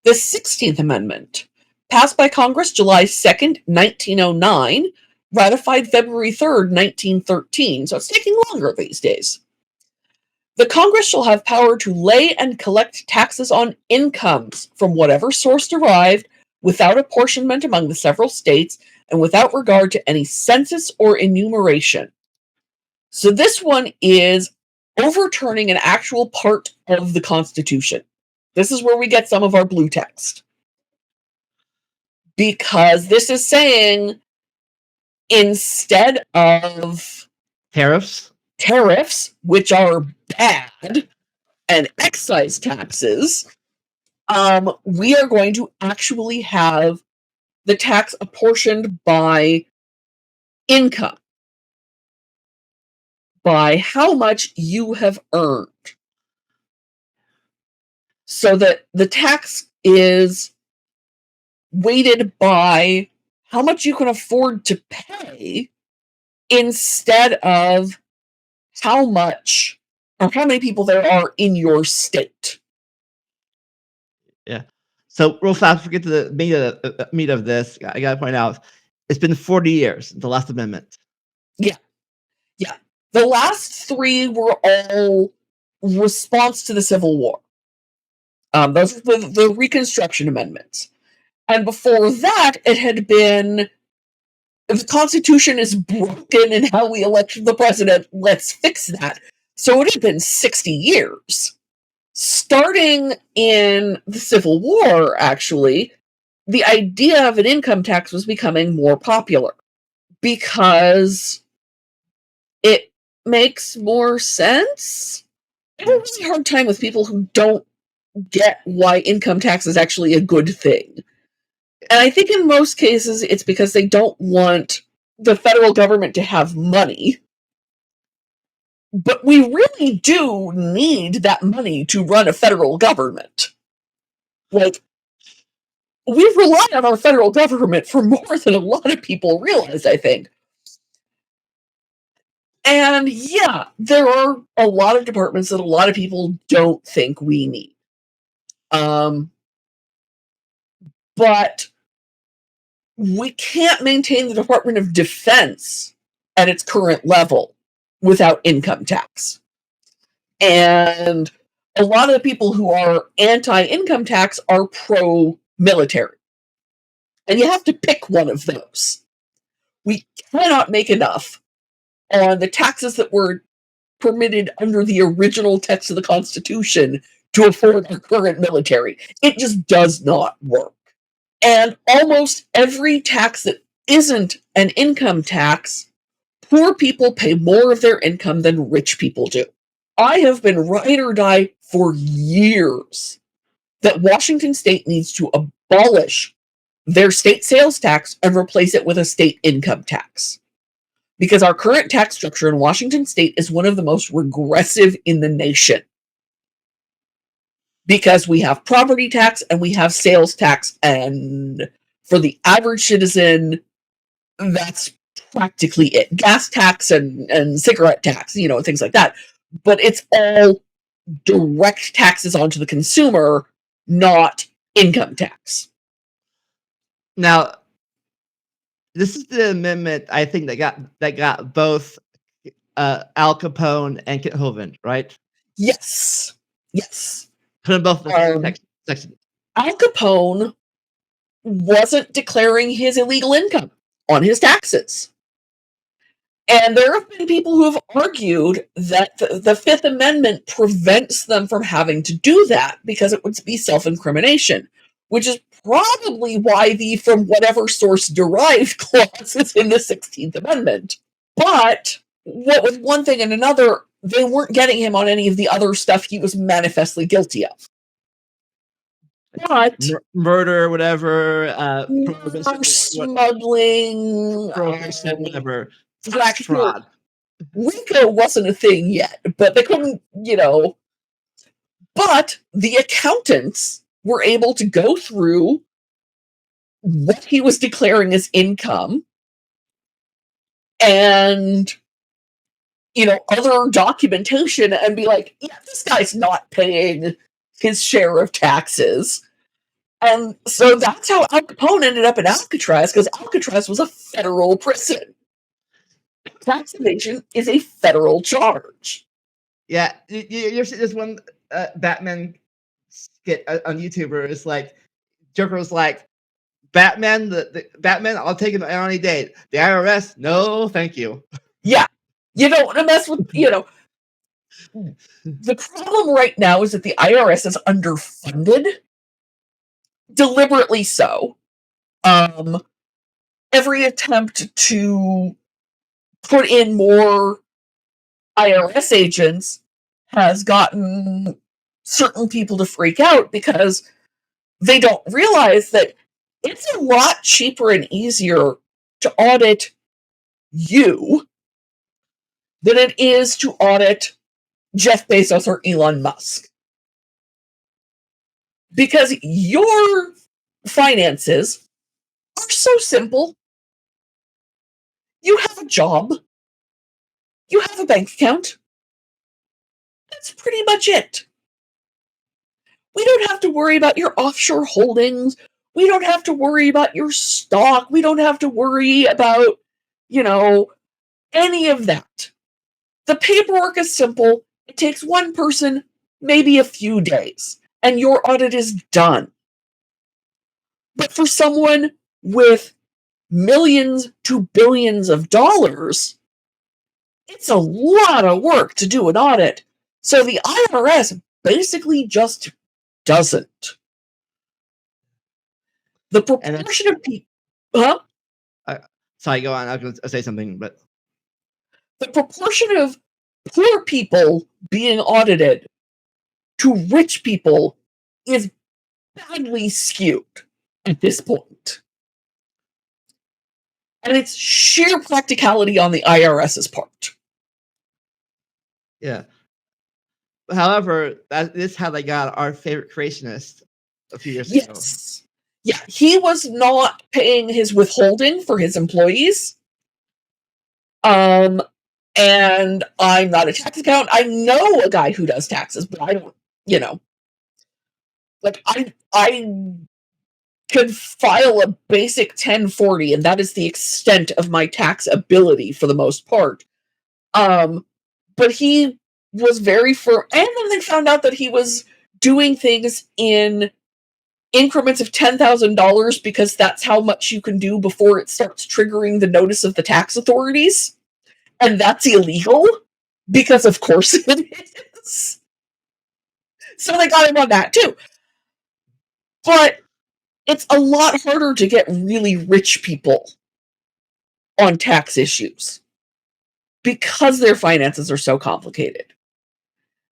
The 16th Amendment, passed by Congress July 2nd, 1909, ratified February 3rd, 1913, so it's taking longer these days. The Congress shall have power to lay and collect taxes on incomes from whatever source derived, without apportionment among the several states, and without regard to any census or enumeration. So this one is overturning an actual part of the Constitution. This is where we get some of our blue text. Because this is saying, instead of tariffs, which are bad, and excise taxes, we are going to actually have the tax apportioned by income, by how much you have earned. So that the tax is weighted by how much you can afford to pay instead of how much or how many people there are in your state. Yeah. So real fast, we get to the meat of this. I got to point out, it's been 40 years, the last amendment. Yeah. The last three were all response to the Civil War. Those are the Reconstruction Amendments. And before that, it had been, if the Constitution is broken in how we elect the president, let's fix that. So it had been 60 years. Starting in the Civil War, actually, the idea of an income tax was becoming more popular because it makes more sense. I have a really hard time with people who don't get why income tax is actually a good thing. And I think in most cases it's because they don't want the federal government to have money. But we really do need that money to run a federal government. Like, we rely on our federal government for more than a lot of people realize, I think. And yeah, there are a lot of departments that a lot of people don't think we need. But we can't maintain the Department of Defense at its current level without income tax. And a lot of the people who are anti-income tax are pro-military. And you have to pick one of those. We cannot make enough on the taxes that were permitted under the original text of the Constitution to afford our current military. It just does not work. And almost every tax that isn't an income tax, poor people pay more of their income than rich people do. I have been ride or die for years that Washington State needs to abolish their state sales tax and replace it with a state income tax. Because our current tax structure in Washington State is one of the most regressive in the nation. Because we have property tax and we have sales tax, and for the average citizen, that's practically it. Gas tax and cigarette tax, things like that. But it's all direct taxes onto the consumer, not income tax. Now, this is the amendment I think that got both Al Capone and Kit Hovind, right? Yes. Put them both in the section. Al Capone wasn't declaring his illegal income on his taxes. And there have been people who have argued that the Fifth Amendment prevents them from having to do that because it would be self-incrimination, which is probably why the from whatever source derived clause is in the 16th Amendment. But what with one thing and another, they weren't getting him on any of the other stuff he was manifestly guilty of. But murder, whatever, smuggling, whatever, fraud. RICO wasn't a thing yet, but they couldn't, But the accountants were able to go through what he was declaring as income and, other documentation and be like, yeah, this guy's not paying his share of taxes. And so that's how Al Capone ended up in Alcatraz, because Alcatraz was a federal prison. Tax evasion is a federal charge. Yeah, you're seeing this one Batman skit on YouTube where it's like Joker was like, Batman, the Batman, I'll take him on any date. The IRS, no, thank you. Yeah. You don't want to mess with, the problem right now is that the IRS is underfunded, deliberately so. Every attempt to put in more IRS agents has gotten certain people to freak out because they don't realize that it's a lot cheaper and easier to audit you than it is to audit Jeff Bezos or Elon Musk. Because your finances are so simple. You have a job. You have a bank account. That's pretty much it. We don't have to worry about your offshore holdings. We don't have to worry about your stock. We don't have to worry about, any of that. The paperwork is simple. It takes one person, maybe a few days, and your audit is done. But for someone with millions to billions of dollars, it's a lot of work to do an audit. So the IRS basically just doesn't. The proportion of people... Huh? Sorry, go on. I was going to say something, but... The proportion of poor people being audited to rich people is badly skewed at this point. And it's sheer practicality on the IRS's part. Yeah. However, that is how they got our favorite creationist a few years ago. Yeah, he was not paying his withholding for his employees. And I'm not a tax accountant. I know a guy who does taxes, but I don't, like I could file a basic 1040, and that is the extent of my tax ability for the most part. But he was very firm, and then they found out that he was doing things in increments of $10,000 because that's how much you can do before it starts triggering the notice of the tax authorities. And that's illegal, because of course it is. So they got him on that too. But it's a lot harder to get really rich people on tax issues because their finances are so complicated.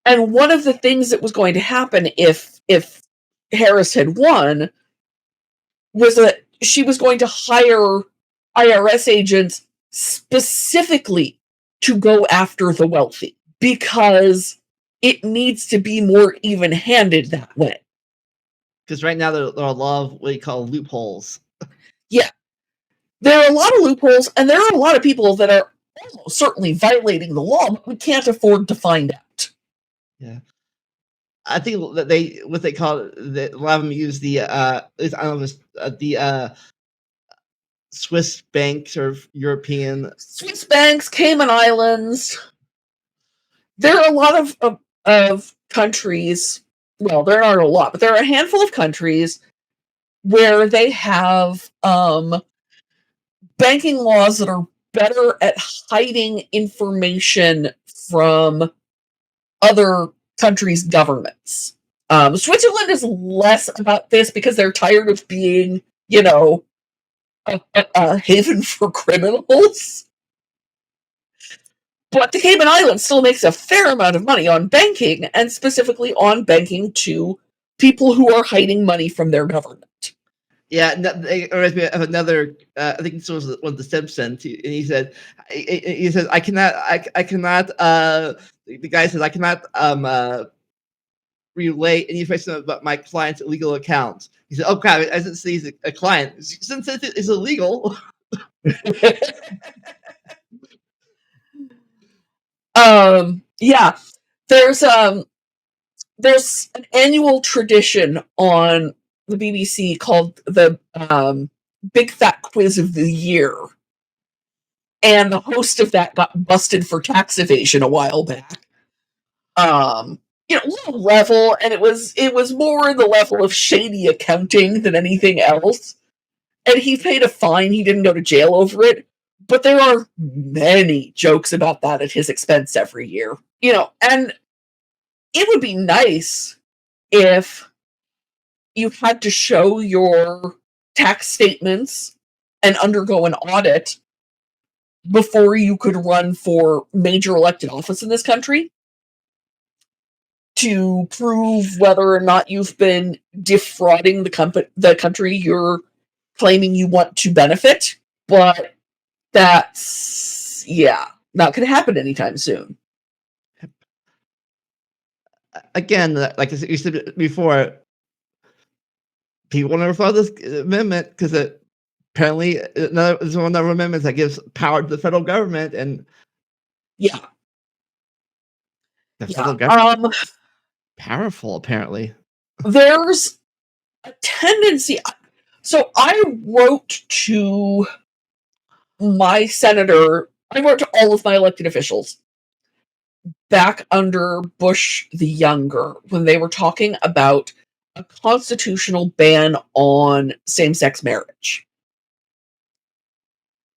And one of the things that was going to happen if Harris had won was that she was going to hire IRS agents specifically to go after the wealthy, because it needs to be more even-handed that way. Because right now there are a lot of what you call loopholes. Yeah. There are a lot of loopholes, and there are a lot of people that are almost certainly violating the law, but we can't afford to find out. Yeah. I think that what they call it, a lot of them use the I don't know if it's the Swiss banks or European Swiss banks, Cayman Islands. There are a lot of countries. Well, there aren't a lot, but there are a handful of countries where they have banking laws that are better at hiding information from other countries' governments. Switzerland is less about this because they're tired of being, a haven for criminals. But the Cayman Islands still makes a fair amount of money on banking, and specifically on banking to people who are hiding money from their government. Yeah, another. I think this was one of the Simpsons, and he said, I cannot. The guy says, I cannot relay any information about my client's illegal accounts. He said, oh crap, I didn't say he's a client. Since it is illegal. Yeah, there's an annual tradition on the BBC called the Big Fat Quiz of the Year. And the host of that got busted for tax evasion a while back. Low level, and it was more in the level of shady accounting than anything else. And he paid a fine. He didn't go to jail over it. But there are many jokes about that at his expense every year. And it would be nice if you had to show your tax statements and undergo an audit before you could run for major elected office in this country to prove whether or not you've been defrauding the country you're claiming you want to benefit. But that's, not going to happen anytime soon. Again, like you said before, people never thought of this amendment because apparently it's one of the amendments that gives power to the federal government, and the federal government powerful apparently. There's a tendency. So I wrote to my senator. I wrote to all of my elected officials back under Bush the Younger when they were talking about a constitutional ban on same-sex marriage.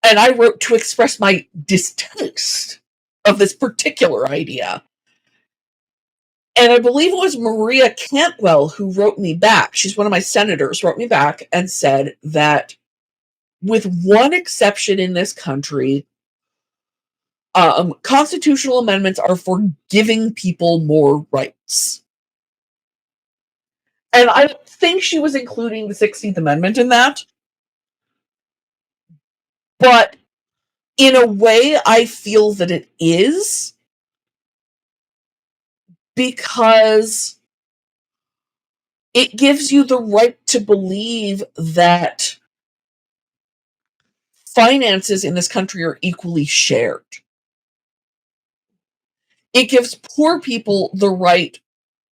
And I wrote to express my distaste of this particular idea. And I believe it was Maria Cantwell who wrote me back. She's one of my senators, wrote me back and said that with one exception in this country, constitutional amendments are for giving people more rights. And I don't think she was including the 16th Amendment in that. But in a way, I feel that it is, because it gives you the right to believe that finances in this country are equally shared. It gives poor people the right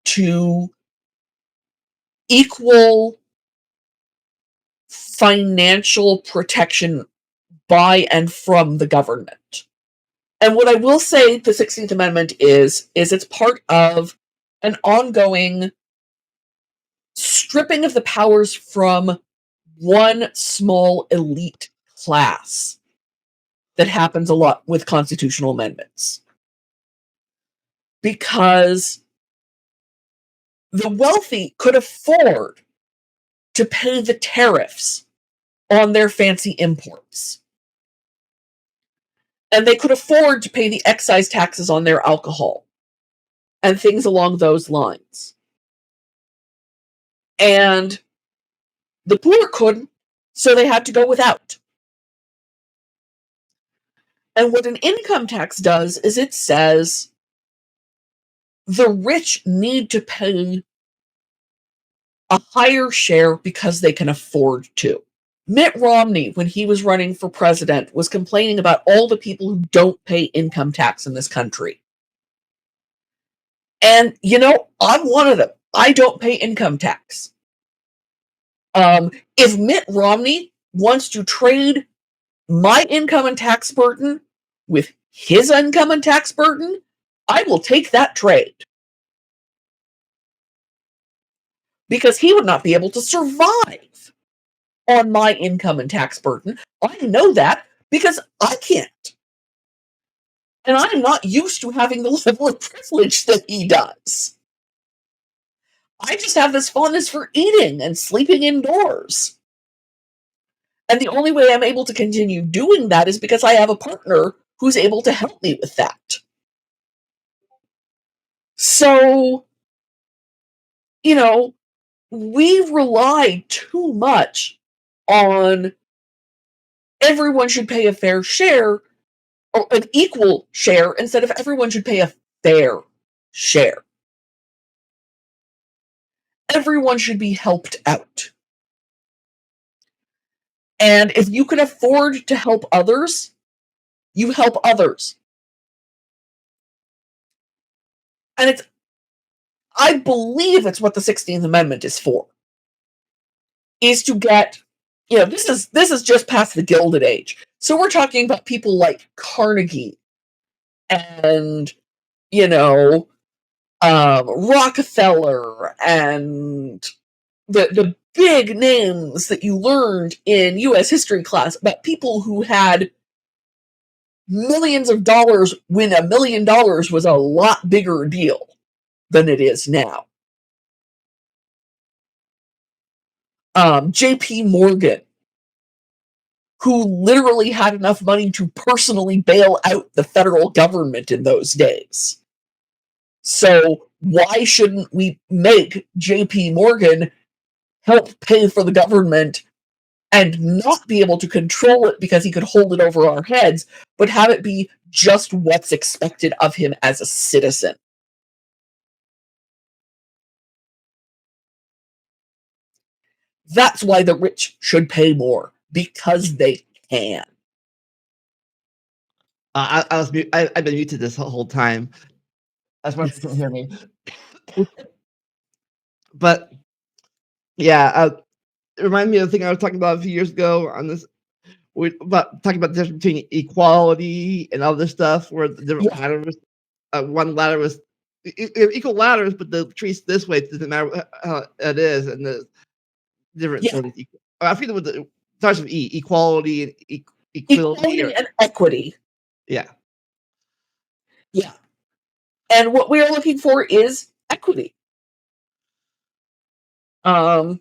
to equal financial protection by and from the government. And what I will say the 16th Amendment is it's part of an ongoing stripping of the powers from one small elite class that happens a lot with constitutional amendments. Because the wealthy could afford to pay the tariffs on their fancy imports. And they could afford to pay the excise taxes on their alcohol and things along those lines. And the poor couldn't, so they had to go without. And what an income tax does is it says the rich need to pay a higher share because they can afford to. Mitt Romney, when he was running for president, was complaining about all the people who don't pay income tax in this country. And, I'm one of them. I don't pay income tax. If Mitt Romney wants to trade my income and tax burden with his income and tax burden, I will take that trade. Because he would not be able to survive on my income and tax burden. I know that because I can't. And I'm not used to having the level of privilege that he does. I just have this fondness for eating and sleeping indoors. And the only way I'm able to continue doing that is because I have a partner who's able to help me with that. So, we rely too much on everyone should pay a fair share or an equal share instead of everyone should pay a fair share. Everyone should be helped out. And if you can afford to help others, you help others. And I believe it's what the 16th Amendment is for. is to get, this is just past the Gilded Age. So we're talking about people like Carnegie and, Rockefeller and the big names that you learned in U.S. history class about people who had millions of dollars when $1 million was a lot bigger deal than it is now. J.P. Morgan, who literally had enough money to personally bail out the federal government in those days. So why shouldn't we make J.P. Morgan help pay for the government and not be able to control it because he could hold it over our heads, but have it be just what's expected of him as a citizen? That's why the rich should pay more, because they can. I've been muted this whole time. That's why you can't hear me. But yeah, it reminded me of the thing I was talking about a few years ago on this. About talking about the difference between equality and other stuff, where the different ladders, one ladder was equal ladders, but the trees this way, it doesn't matter how it is, and the different. I forget what the starts with E, equality and equality and equity. Yeah. And what we are looking for is equity. Elon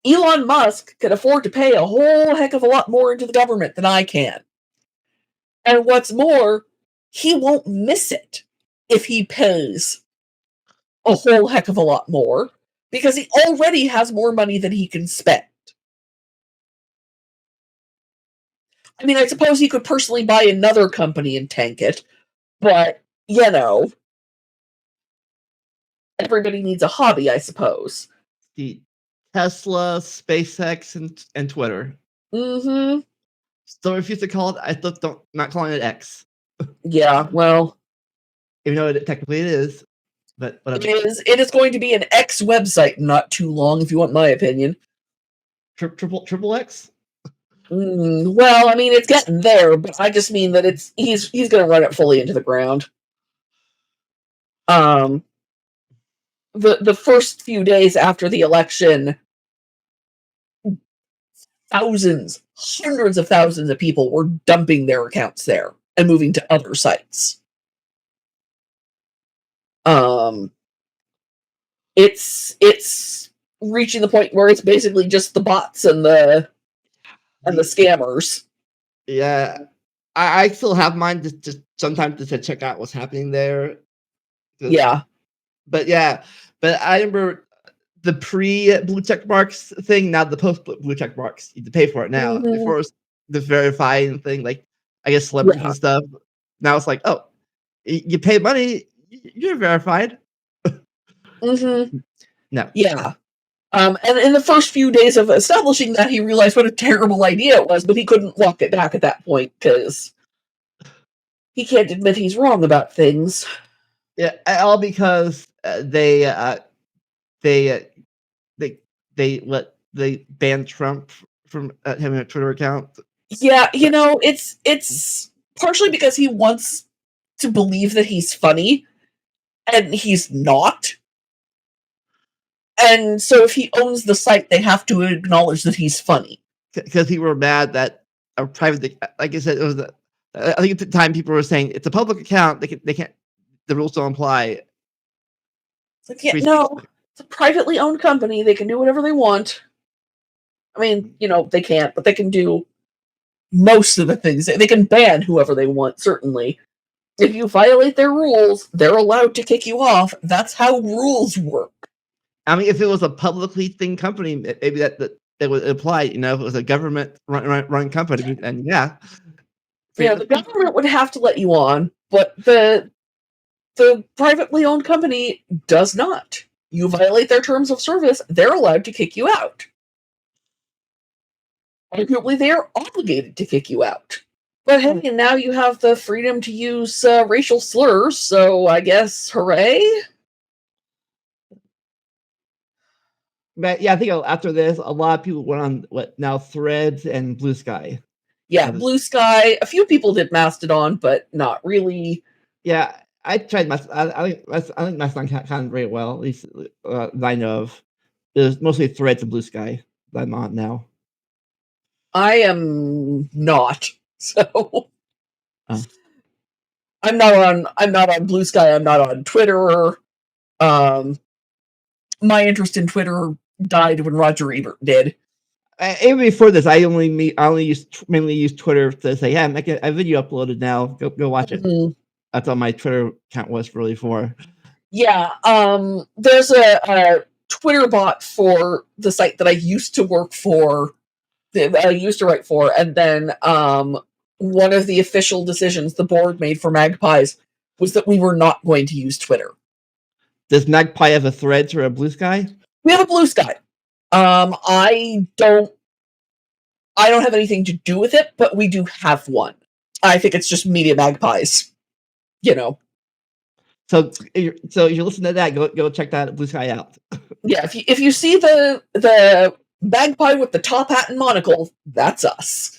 Musk can afford to pay a whole heck of a lot more into the government than I can. And what's more, he won't miss it if he pays a whole heck of a lot more, because he already has more money than he can spend. I mean, I suppose he could personally buy another company and tank it, but, everybody needs a hobby, I suppose. The Tesla, SpaceX, and Twitter. Mm-hmm. Still refuse to call it. I still don't, not calling it X. Yeah, well, even though technically it is, but whatever. It is going to be an X website not too long, if you want my opinion. Triple X. Well, I mean, it's getting there, but I just mean that he's going to run it fully into the ground. The first few days after the election, thousands, hundreds of thousands of people were dumping their accounts there and moving to other sites. It's reaching the point where it's basically just the bots and the scammers. Yeah, I still have mine just sometimes to check out what's happening there. Yeah, but I remember the pre-blue check marks thing. Now the post-blue check marks, you have to pay for it now. Mm-hmm. Before it was the verifying thing, like I guess celebrities and stuff. Now it's like, oh, you pay money, you're verified. Mm-hmm. No. Yeah. And in the first few days of establishing that, he realized what a terrible idea it was, but he couldn't walk it back at that point because he can't admit he's wrong about things. Yeah, all because they banned Trump from having a Twitter account. Yeah, it's partially because he wants to believe that he's funny, and he's not. And so if he owns the site, they have to acknowledge that he's funny. Because people were mad that a private, like I said, it was. I think at the time people were saying it's a public account. They can't. The rules don't apply. It's like, no, it's a privately owned company. They can do whatever they want. I mean, they can't, but they can do most of the things. They can ban whoever they want, certainly. If you violate their rules, they're allowed to kick you off. That's how rules work. I mean, if it was a publicly thing company, maybe that would apply. If it was a government run company, and yeah, the government would have to let you on, but the privately owned company does not. You violate their terms of service, they're allowed to kick you out. Arguably, they are obligated to kick you out. But hey, now you have the freedom to use racial slurs, so I guess hooray? But yeah, I think after this, a lot of people went on Threads and Blue Sky. Yeah, Blue Sky. A few people did Mastodon, but not really. Yeah, I tried Mastodon. I think Mastodon kind of very well, at least that I know of. There's mostly Threads and Blue Sky that I'm on now. I am not. So Oh. I'm not on Blue Sky. I'm not on Twitter. My interest in Twitter died when Roger Ebert did. Even before this, I only mainly use Twitter to say, "Yeah, make a video uploaded now. Go watch it." That's all my Twitter account was really for. Yeah, there's a Twitter bot for the site that I used to work for, that I used to write for, and then one of the official decisions the board made for Magpies was that we were not going to use Twitter. Does Magpie have a Threads or a Blue Sky? We have a Blue Sky. I don't have anything to do with it, but we do have one. I think it's just Media Magpies. You know. So you listen to that, go check that Blue Sky out. Yeah, if you see the magpie with the top hat and monocle, that's us.